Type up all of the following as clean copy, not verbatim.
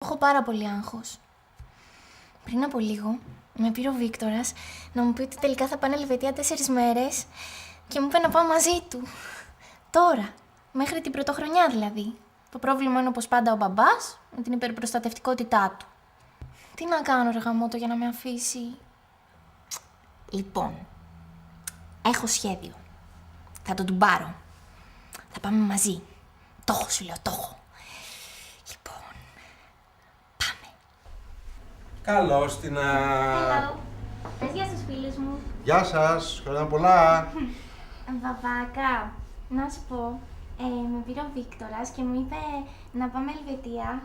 Έχω πάρα πολύ άγχος. Πριν από λίγο, με πήρε ο Βίκτορας να μου πει ότι τελικά θα πάνε Ελβετία 4 μέρες και μου είπε να πάω μαζί του. Τώρα, μέχρι την πρωτοχρονιά δηλαδή. Το πρόβλημα είναι όπως πάντα ο μπαμπάς με την υπερπροστατευτικότητά του. Τι να κάνω ρε γαμώτο για να με αφήσει? Λοιπόν, έχω σχέδιο. Θα τον πάρω. Θα πάμε μαζί. Το έχω σου λέω, το έχω. Λοιπόν, πάμε. Καλώς την Hello. Πες γεια στους φίλους μου. Γεια σας, χρόνια πολλά. Βαβάκα, να σου πω, με πήρε ο Βίκτορας και μου είπε να πάμε Ελβετία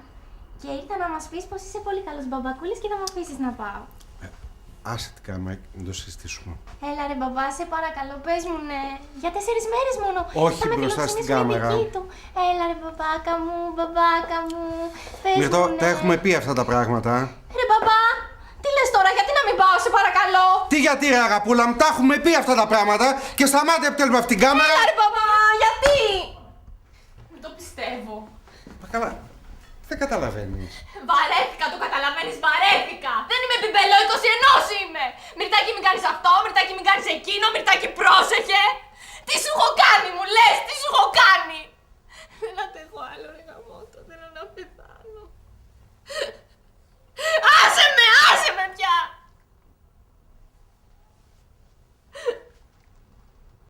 και ήρθα να μας πεις πως είσαι πολύ καλός μπαμπακούλης και θα με αφήσεις να πάω. Άσε τι κάνουμε, να το συζητήσουμε. Έλα ρε μπαμπά, σε παρακαλώ, πες μου ναι. Για 4 μέρες μόνο. Όχι θα με μπροστά στην φιλοξενήσει η κάμερα. δική του. Έλα ρε μπαμπάκα μου, πες Μυρτώ, μου ναι. τα έχουμε πει αυτά τα πράγματα. Ρε μπαμπά, τι λες τώρα, γιατί να μην πάω, σε παρακαλώ. Τι γιατί ρε αγαπούλα μου, τα έχουμε πει αυτά τα πράγματα και σταμάτε επιτέλους με αυτήν την κάμερα. Έλα ρε μπαμπά, γιατί. Δεν το πιστεύω. Μα καλά, δεν καταλαβαίνεις. Βαρέθηκα, το καταλαβαίνεις, βαρέθηκα! Δεν είμαι πιπελό, 21 είμαι! Μυρτάκι μην κάνεις αυτό, Μυρτάκι μην κάνεις εκείνο, Μυρτάκι πρόσεχε! Τι σου έχω κάνει μου λες, τι σου έχω κάνει! Δεν αντέχω άλλο ρε γαμώτο, θέλω να πετύχω.